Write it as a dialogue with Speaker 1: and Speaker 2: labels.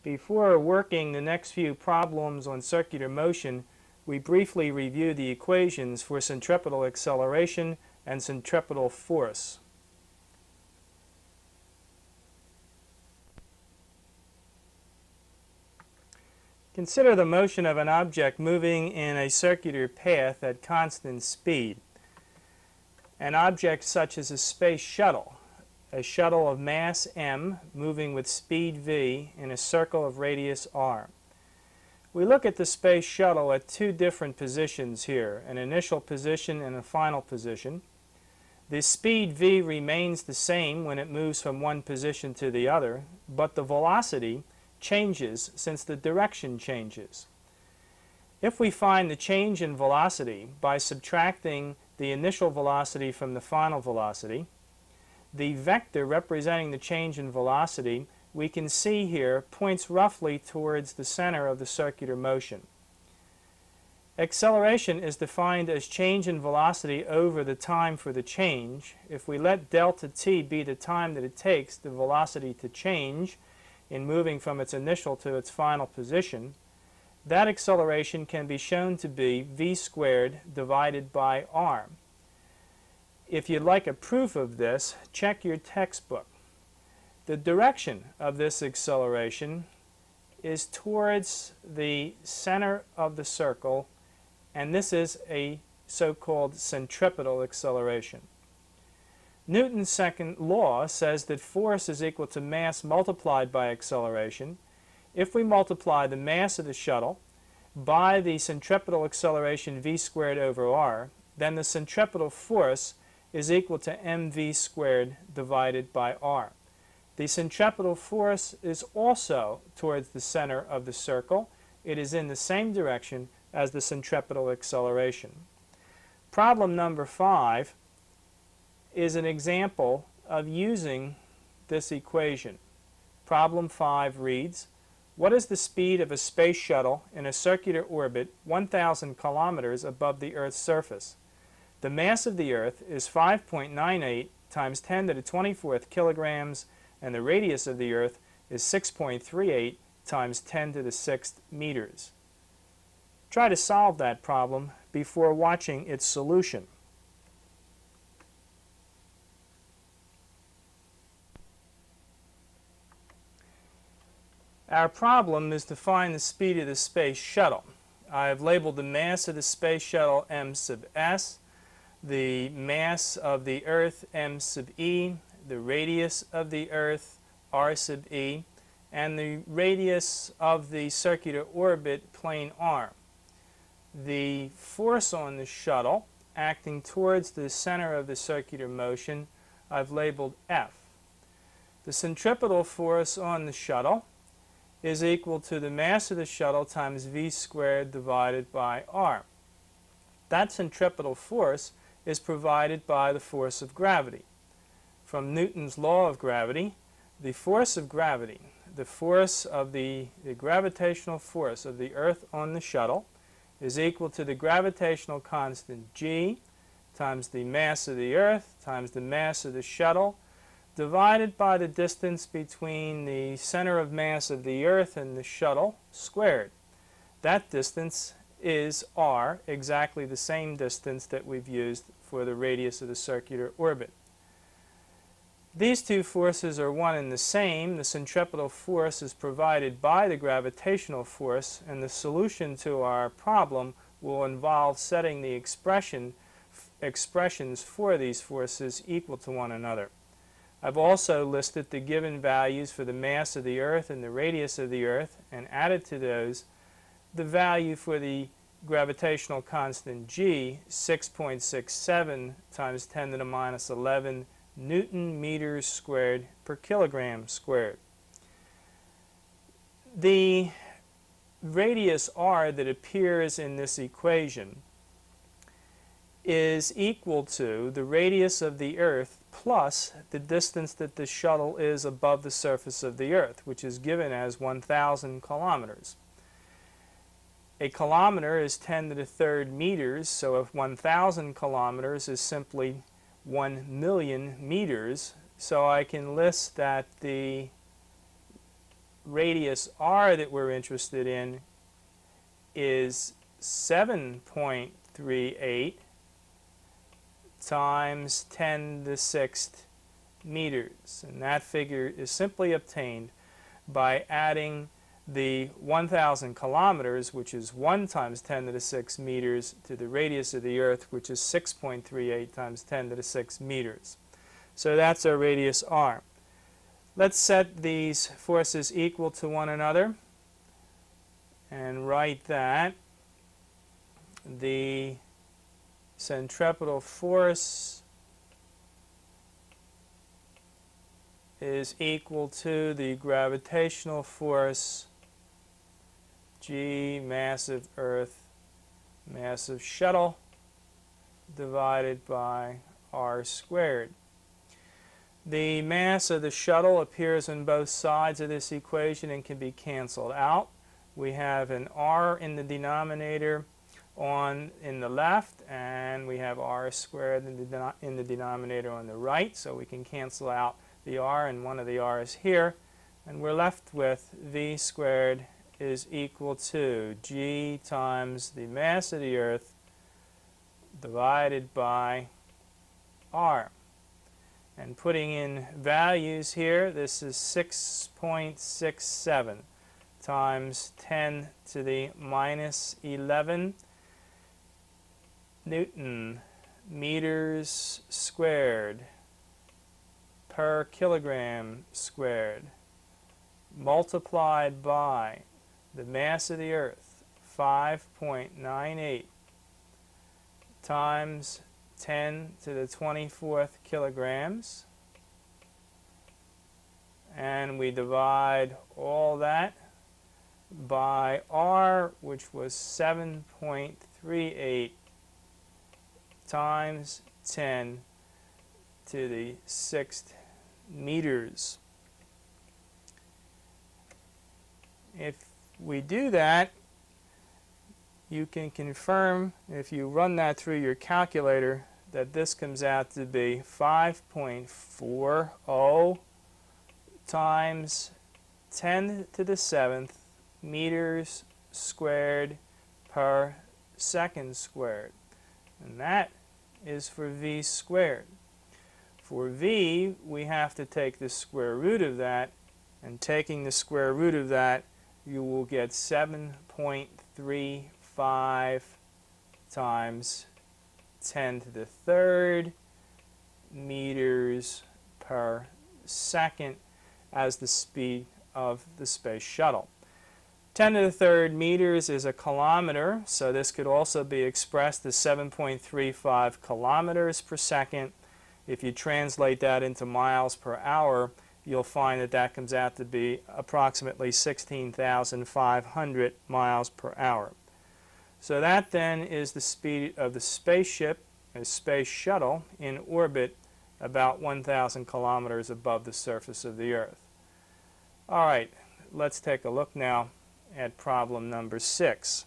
Speaker 1: Before working the next few problems on circular motion, we briefly review the equations for centripetal acceleration and centripetal force. Consider the motion of an object moving in a circular path at constant speed. An object such as a space shuttle, a shuttle of mass m moving with speed v in a circle of radius r. We look at the space shuttle at two different positions here, an initial position and a final position. The speed v remains the same when it moves from one position to the other, but the velocity changes since the direction changes. If we find the change in velocity by subtracting the initial velocity from the final velocity, the vector representing the change in velocity we can see here points roughly towards the center of the circular motion. Acceleration is defined as change in velocity over the time for the change. If we let delta t be the time that it takes the velocity to change in moving from its initial to its final position, that acceleration can be shown to be v squared divided by r. If you'd like a proof of this, check your textbook. The direction of this acceleration is towards the center of the circle, and this is a so-called centripetal acceleration. Newton's second law says that force is equal to mass multiplied by acceleration. If we multiply the mass of the shuttle by the centripetal acceleration v squared over r, then the centripetal force is equal to mv squared divided by r. The centripetal force is also towards the center of the circle. It is in the same direction as the centripetal acceleration. Problem number 5 is an example of using this equation. Problem 5 reads, what is the speed of a space shuttle in a circular orbit 1,000 kilometers above the Earth's surface? The mass of the Earth is 5.98 times 10 to the 24th kilograms, and the radius of the Earth is 6.38 times 10 to the 6th meters. Try to solve that problem before watching its solution. Our problem is to find the speed of the space shuttle. I have labeled the mass of the space shuttle m sub s, the mass of the Earth m sub e, the radius of the Earth r sub e, and the radius of the circular orbit plane r. The force on the shuttle acting towards the center of the circular motion I've labeled F. The centripetal force on the shuttle is equal to the mass of the shuttle times v squared divided by r. That centripetal force is provided by the force of gravity. From Newton's law of gravity, the force of gravity, the force of the gravitational force of the Earth on the shuttle is equal to the gravitational constant g times the mass of the Earth times the mass of the shuttle divided by the distance between the center of mass of the Earth and the shuttle squared. That distance is r, exactly the same distance that we've used for the radius of the circular orbit. These two forces are one and the same. The centripetal force is provided by the gravitational force, and the solution to our problem will involve setting the expressions for these forces equal to one another. I've also listed the given values for the mass of the Earth and the radius of the Earth, and added to those the value for the gravitational constant g, 6.67 times 10 to the minus 11 Newton meters squared per kilogram squared. The radius r that appears in this equation is equal to the radius of the Earth plus the distance that the shuttle is above the surface of the Earth, which is given as 1,000 kilometers. A kilometer is 10 to the third meters, so if 1,000 kilometers is simply 1,000,000 meters, so I can list that the radius r that we're interested in is 7.38 times 10 to the 6th meters. And that figure is simply obtained by adding the 1,000 kilometers, which is 1 times 10 to the 6 meters, to the radius of the Earth, which is 6.38 times 10 to the 6 meters. So that's our radius r. Let's set these forces equal to one another and write that the centripetal force is equal to the gravitational force G, mass of Earth, mass of shuttle, divided by r squared. The mass of the shuttle appears on both sides of this equation and can be canceled out. We have an r in the denominator in the left, and we have r squared in the denominator on the right, so we can cancel out the r and one of the r's here, and we're left with v squared is equal to g times the mass of the Earth divided by r. And putting in values here, this is 6.67 times 10 to the minus 11 Newton meters squared per kilogram squared, multiplied by the mass of the Earth, 5.98 times 10 to the 24th kilograms, and we divide all that by r, which was 7.38 times 10 to the 6th meters. If we do that, you can confirm, if you run that through your calculator, that this comes out to be 5.40 times 10 to the 7th meters squared per second squared. And that is for v squared. For v, we have to take the square root of that, and taking the square root of that, you will get 7.35 times 10 to the 3rd meters per second as the speed of the space shuttle. 10 to the 3rd meters is a kilometer, so this could also be expressed as 7.35 kilometers per second. If you translate that into miles per hour, you'll find that that comes out to be approximately 16,500 miles per hour. So that then is the speed of the spaceship, a space shuttle, in orbit about 1,000 kilometers above the surface of the Earth. All right, let's take a look now at problem number 6.